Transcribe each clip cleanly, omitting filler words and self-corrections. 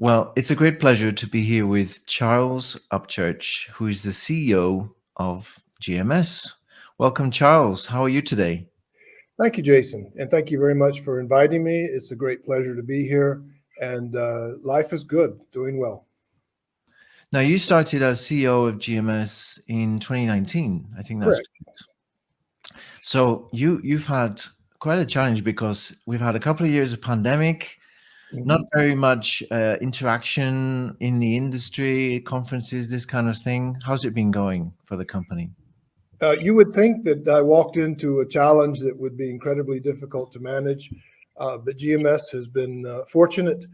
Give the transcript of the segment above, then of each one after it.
Well, it's a great pleasure to be here with Charles Upchurch, who is the CEO of GMS. Welcome, Charles. How are you today? Thank you, Jason, and thank you very much for inviting me. It's a great pleasure to be here, and life is good, doing well. Now, you started as CEO of GMS in 2019. I think that's Correct. so. You've had quite a challenge because we've had a couple of years of pandemic, not very much interaction in the industry, conferences, this kind of thing. How's it been going for the company? You would think that I walked into a challenge that would be incredibly difficult to manage, but GMS has been fortunate,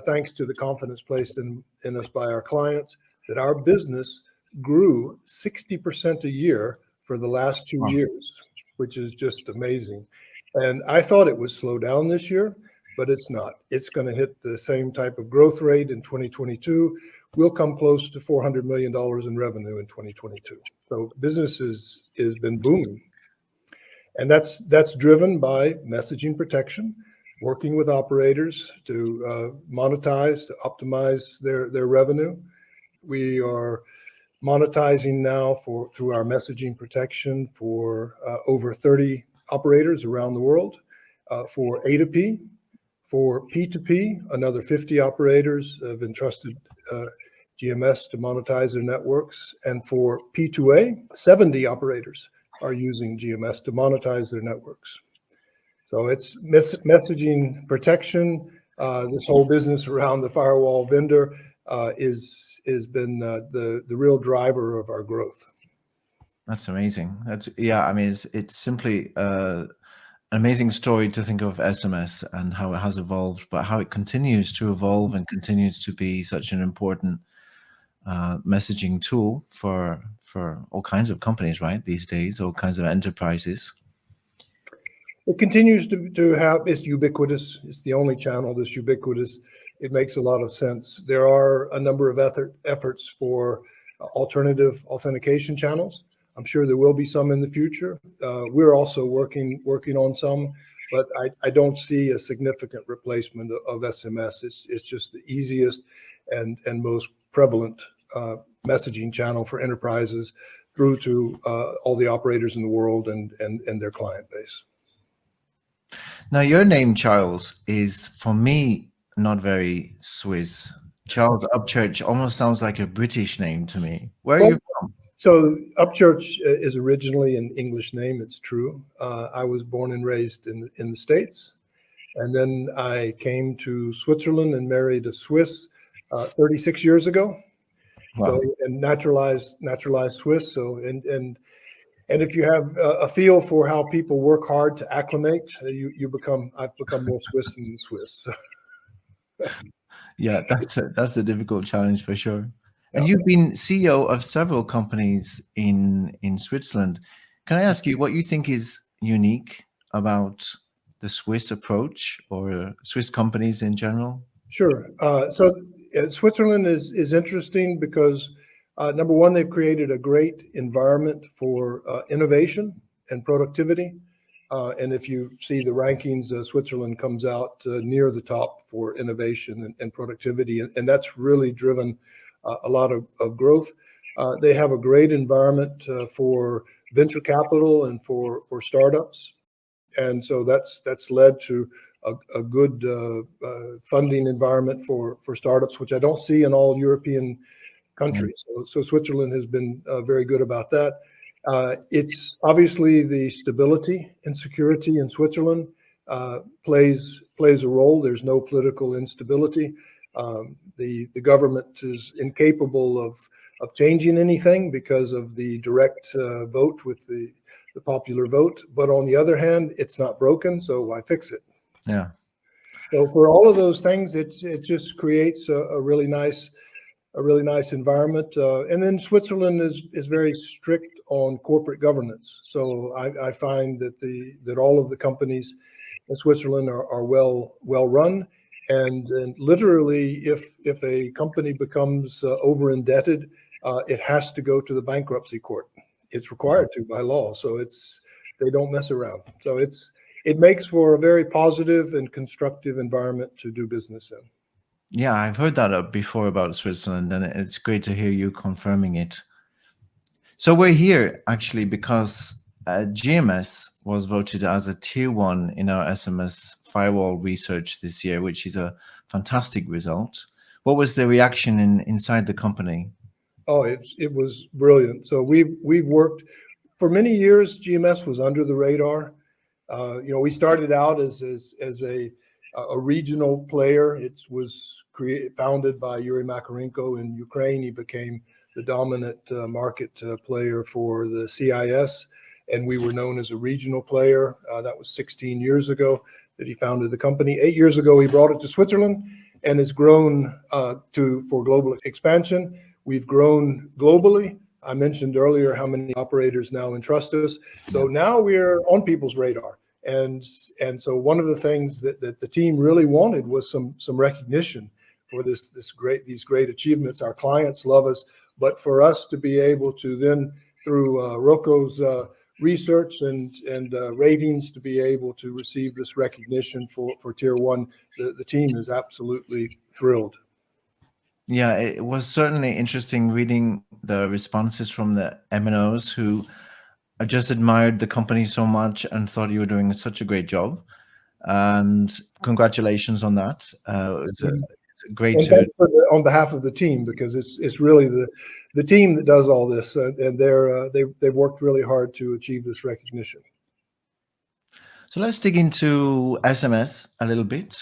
thanks to the confidence placed in us by our clients, that our business grew 60% a year for the last 2 years, which is just amazing. And I thought it would slow down this year, but it's not. It's going to hit the same type of growth rate in 2022. We'll come close to $400 million in revenue in 2022. So business has been booming. And that's driven by messaging protection, working with operators to monetize, to optimize their revenue. We are monetizing now through our messaging protection for over 30 operators around the world, for A2P, for P2P, another 50 operators have entrusted GMS to monetize their networks, and for P2A, 70 operators are using GMS to monetize their networks. So it's messaging protection. This whole business around the firewall vendor has been the real driver of our growth. That's amazing. I mean, it's simply an amazing story to think of SMS and how it has evolved, but how it continues to evolve and continues to be such an important messaging tool for all kinds of companies, right? These days, all kinds of enterprises. It continues to have, it's ubiquitous. It's the only channel that's ubiquitous. It makes a lot of sense. There are a number of efforts for alternative authentication channels. I'm sure there will be some in the future. We're also working on some, but I don't see a significant replacement of SMS. It's just the easiest and most prevalent messaging channel for enterprises through to all the operators in the world and their client base. Now, your name, Charles, is, for me, not very Swiss. Charles Upchurch almost sounds like a British name to me. Where are you from? So Upchurch is originally an English name. It's true. I was born and raised in the States, and then I came to Switzerland and married a Swiss 36 years ago. Wow. So, and naturalized Swiss. So and if you have a feel for how people work hard to acclimate, I've become more Swiss than Swiss. Yeah, that's a difficult challenge for sure. And you've been CEO of several companies in Switzerland. Can I ask you what you think is unique about the Swiss approach or Swiss companies in general? Sure. So Switzerland is interesting because number one, they've created a great environment for innovation and productivity. And if you see the rankings, Switzerland comes out near the top for innovation and productivity, and that's really driven a lot of growth. They have a great environment for venture capital and for startups, and so that's led to a good funding environment for startups, which I don't see in all European countries. So Switzerland has been very good about that. It's obviously the stability and security in Switzerland plays a role. There's no political instability. The government is incapable of changing anything because of the direct vote with the popular vote. But on the other hand, it's not broken, so why fix it? Yeah. So for all of those things, it just creates a really nice environment. And then Switzerland is very strict on corporate governance. So I find that all of the companies in Switzerland are well run. And literally, if a company becomes over indebted, it has to go to the bankruptcy court. It's required to by law. So they don't mess around. So it makes for a very positive and constructive environment to do business in. Yeah, I've heard that before about Switzerland, and it's great to hear you confirming it. So we're here actually because GMS was voted as a tier 1 in our SMS firewall research this year, which is a fantastic result. What was the reaction inside the company? Oh, it was brilliant. So we've worked for many years. GMS was under the radar. We started out as a regional player. It was founded by Yuri Makarenko in Ukraine. He became the dominant market player for the CIS, and we were known as a regional player. That was 16 years ago that he founded the company. 8 years ago, he brought it to Switzerland and has grown for global expansion. We've grown globally. I mentioned earlier how many operators now entrust us. So now we're on people's radar. And so one of the things that the team really wanted was some recognition for these great achievements. Our clients love us, but for us to be able to then, through ROCCO's research and ratings, to be able to receive this recognition for tier 1, the team is absolutely thrilled. Yeah, it was certainly interesting reading the responses from the MNOs who just admired the company so much and thought you were doing such a great job. And congratulations on that. It's great and to. on behalf of the team, because it's really the team that does all this, and they've worked really hard to achieve this recognition. So let's dig into SMS a little bit.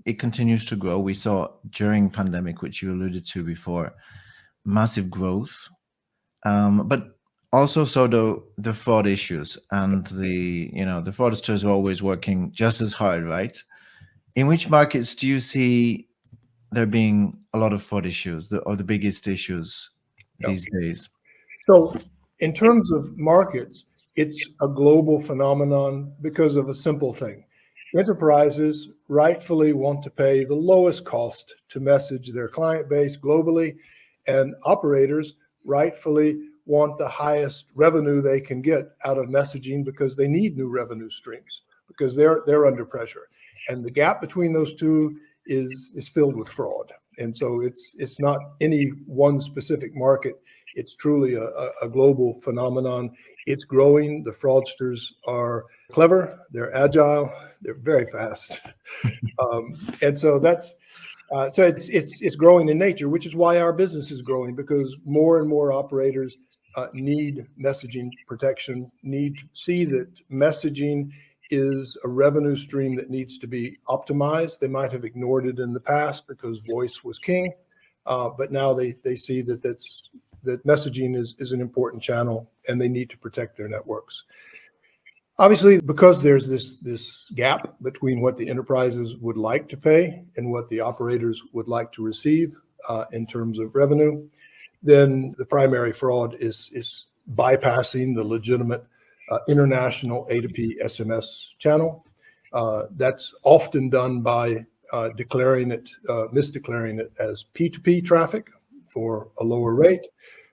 It continues to grow. We saw during pandemic, which you alluded to before, massive growth, but also saw the fraud issues, and the fraudsters are always working just as hard, right? In which markets do you see there being a lot of fraud issues, or the biggest issues these days? So in terms of markets, it's a global phenomenon because of a simple thing. Enterprises rightfully want to pay the lowest cost to message their client base globally, and operators rightfully want the highest revenue they can get out of messaging because they need new revenue streams, because they're under pressure. And the gap between those two is filled with fraud. And so it's not any one specific market. It's truly a global phenomenon. It's growing. The fraudsters are clever. They're agile. They're very fast. And so it's growing in nature, which is why our business is growing, because more and more operators need messaging protection, need to see that messaging is a revenue stream that needs to be optimized. They might have ignored it in the past because voice was king, but now they see that messaging is an important channel, and they need to protect their networks. Obviously, because there's this gap between what the enterprises would like to pay and what the operators would like to receive in terms of revenue, then the primary fraud is bypassing the legitimate international A2P SMS channel. That's often done by misdeclaring it as P2P traffic for a lower rate.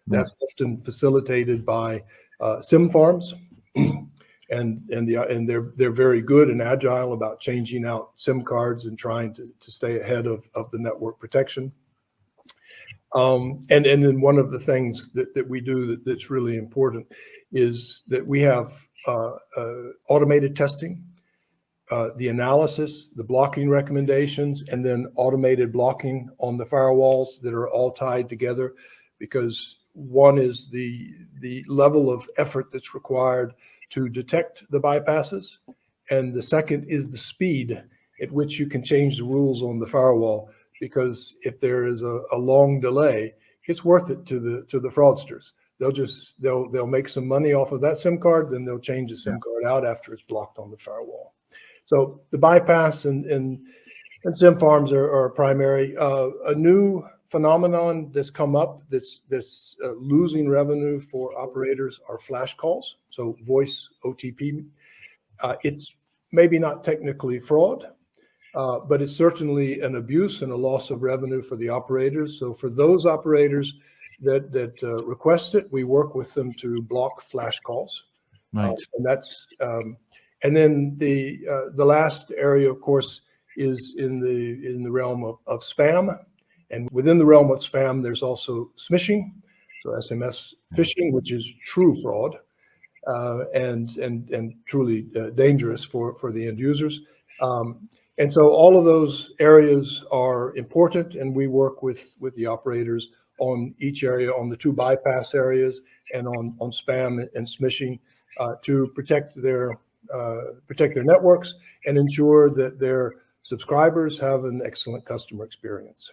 That's often facilitated by SIM farms, and they're very good and agile about changing out SIM cards and trying to stay ahead of the network protection. And then one of the things that we do that's really important is that we have automated testing, the analysis, the blocking recommendations, and then automated blocking on the firewalls that are all tied together, because one is the level of effort that's required to detect the bypasses, and the second is the speed at which you can change the rules on the firewall. Because if there is a long delay, it's worth it to the fraudsters. They'll make some money off of that SIM card, then they'll change the SIM card out after it's blocked on the firewall. So the bypass and SIM farms are primary. A new phenomenon that's come up that's losing revenue for operators are flash calls. So voice OTP. It's maybe not technically fraud, but it's certainly an abuse and a loss of revenue for the operators. So for those operators that request it, we work with them to block flash calls. Right. And that's and then the last area, of course, is in the realm of spam. And within the realm of spam, there's also smishing, so SMS phishing, which is true fraud, and truly dangerous for the end users. And so all of those areas are important, and we work with the operators on each area, on the two bypass areas, and on spam and smishing, to protect their networks and ensure that their subscribers have an excellent customer experience.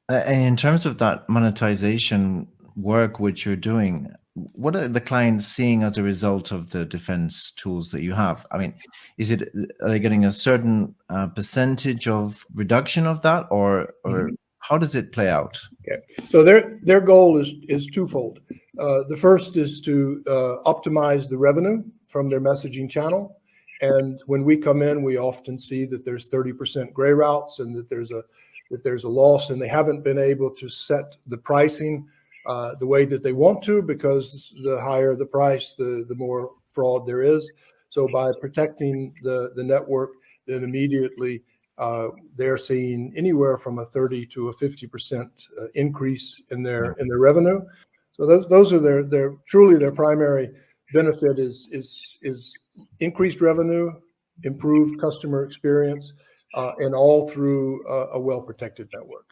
And in terms of that monetization work which you're doing, what are the clients seeing as a result of the defense tools that you have? I mean, are they getting a certain percentage of reduction of that, or how does it play out? Okay, so their goal is twofold. The first is to optimize the revenue from their messaging channel. And when we come in, we often see that there's 30% gray routes, and that there's a loss, and they haven't been able to set the pricing the way that they want to, because the higher the price, the more fraud there is. So by protecting the network, then immediately they're seeing anywhere from a 30 to a 50% increase in their revenue. So those are their truly their primary benefit is increased revenue, improved customer experience, and all through a well-protected network.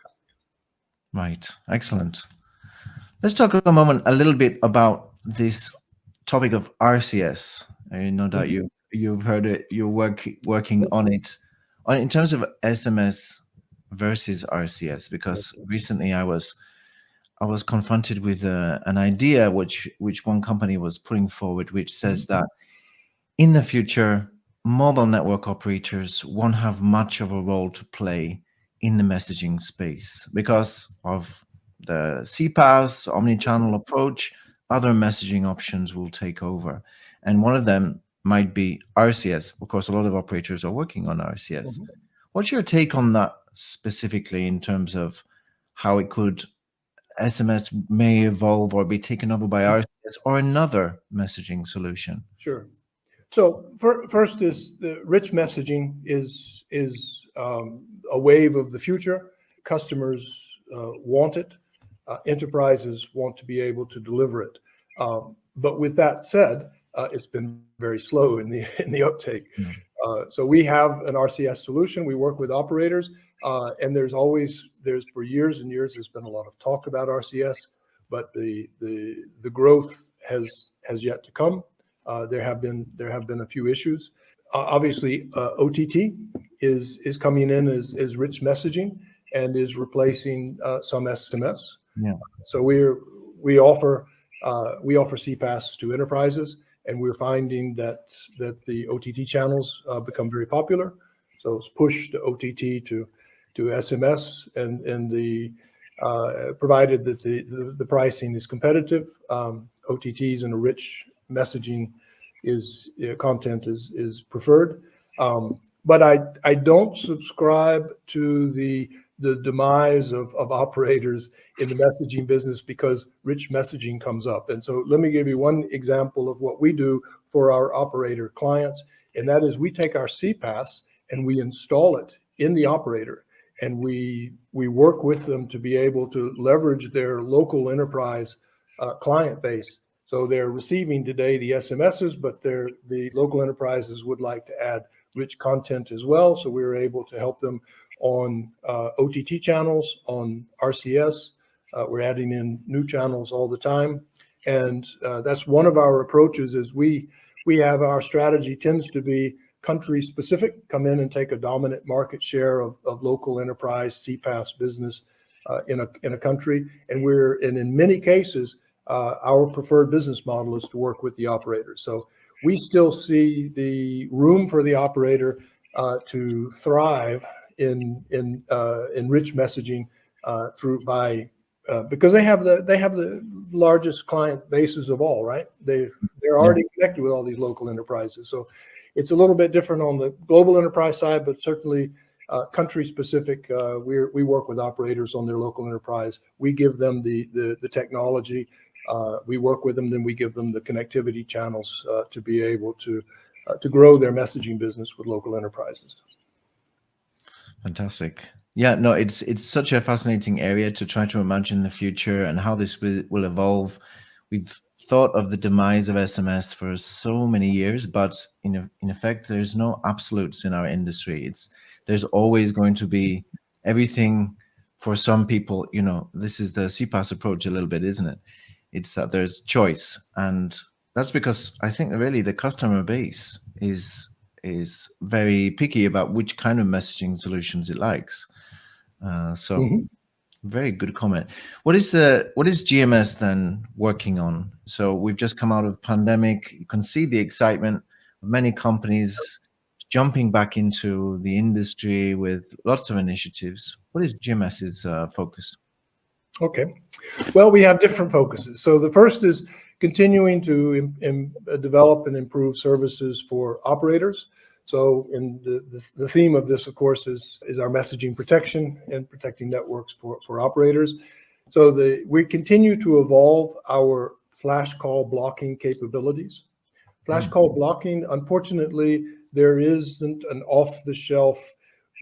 Right. Excellent. Let's talk a moment a little bit about this topic of RCS. I know that you've heard it. You're working on it, in terms of SMS versus RCS, because recently I was confronted with an idea which one company was putting forward, which says that in the future, mobile network operators won't have much of a role to play in the messaging space because of the CPaaS, omni-channel approach. Other messaging options will take over. And one of them might be RCS. Of course, a lot of operators are working on RCS. What's your take on that specifically, in terms of how SMS may evolve or be taken over by RCS or another messaging solution? Sure. So first is the rich messaging is a wave of the future. Customers want it. Enterprises want to be able to deliver it. But with that said, it's been very slow in the uptake. So we have an RCS solution. We work with operators, and there's for years and years there's been a lot of talk about RCS, but the growth has yet to come. There have been a few issues. Obviously, OTT is coming in as rich messaging and is replacing some SMS. Yeah. So we offer CPaaS to enterprises, and we're finding that the OTT channels become very popular. So it's push to OTT to SMS, and the provided that the pricing is competitive, OTTs and a rich messaging content is preferred. But I don't subscribe to the demise of operators in the messaging business because rich messaging comes up. And so let me give you one example of what we do for our operator clients, and that is we take our CPaaS and we install it in the operator, and we work with them to be able to leverage their local enterprise client base. So they're receiving today the SMSs, but the local enterprises would like to add rich content as well. So we were able to help them on OTT channels, on RCS. We're adding in new channels all the time. And that's one of our approaches is we have our strategy tends to be country specific, come in and take a dominant market share of local enterprise CPaaS business in a country. And in many cases, our preferred business model is to work with the operator. So we still see the room for the operator to thrive in rich messaging because they have the largest client bases of all, right? They're already connected with all these local enterprises. So it's a little bit different on the global enterprise side, but certainly country specific. We work with operators on their local enterprise. We give them the technology. We work with them, then we give them the connectivity channels to be able to grow their messaging business with local enterprises. Fantastic. Yeah, no, it's such a fascinating area to try to imagine the future and how this will evolve. We've thought of the demise of SMS for so many years, but in effect, there's no absolutes in our industry. There's always going to be everything for some people. This is the CPaaS approach a little bit, isn't it? It's that there's choice, and that's because I think really the customer base is very picky about which kind of messaging solutions it likes. So very good comment. What is GMS then working on? So we've just come out of pandemic. You can see the excitement of many companies jumping back into the industry with lots of initiatives. What is GMS's focus? Okay. Well, we have different focuses. So the first is continuing to develop and improve services for operators. So in the theme of this, of course, is our messaging protection and protecting networks for operators. So we continue to evolve our flash call blocking capabilities. Flash call blocking, unfortunately, there isn't an off-the-shelf,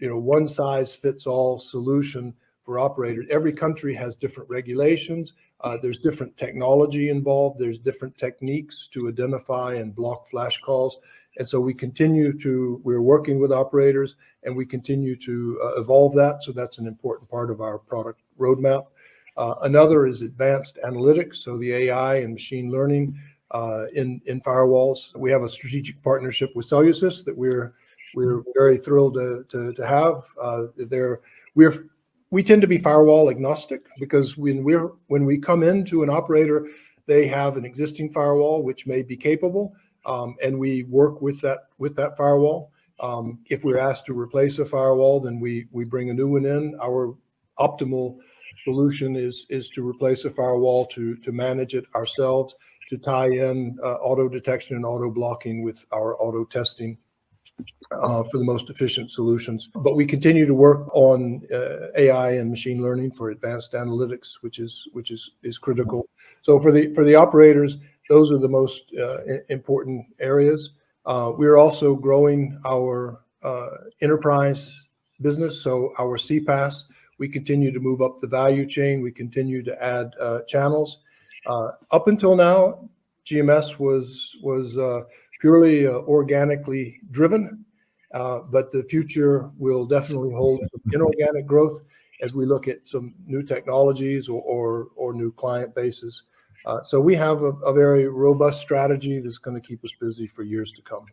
one-size-fits-all solution for operators. Every country has different regulations. There's different technology involved. There's different techniques to identify and block flash calls. And so we're working with operators, and we continue to evolve that. So that's an important part of our product roadmap. Another is advanced analytics, so the AI and machine learning in firewalls. We have a strategic partnership with Cellusys that we're very thrilled to have. We tend to be firewall agnostic, because when we come into an operator, they have an existing firewall which may be capable, and we work with that firewall. If we're asked to replace a firewall, then we bring a new one in. Our optimal solution is to replace a firewall, to manage it ourselves, to tie in auto detection and auto blocking with our auto testing for the most efficient solutions. But we continue to work on AI and machine learning for advanced analytics, which is critical. So for the operators, those are the most important areas. We're also growing our enterprise business, so our CPaaS. We continue to move up the value chain. We continue to add channels. Up until now, GMS was purely organically driven, but the future will definitely hold inorganic growth as we look at some new technologies or new client bases. So we have a very robust strategy that's going to keep us busy for years to come.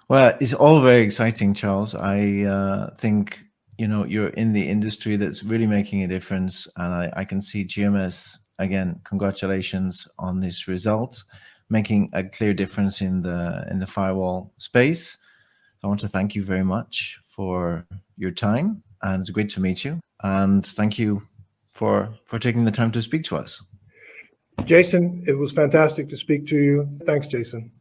Well, it's all very exciting, Charles. I think you're in the industry that's really making a difference, and I can see GMS again. Congratulations on this result, making a clear difference in the firewall space. I want to thank you very much for your time, and it's great to meet you. And thank you for taking the time to speak to us. Jason, it was fantastic to speak to you. Thanks, Jason.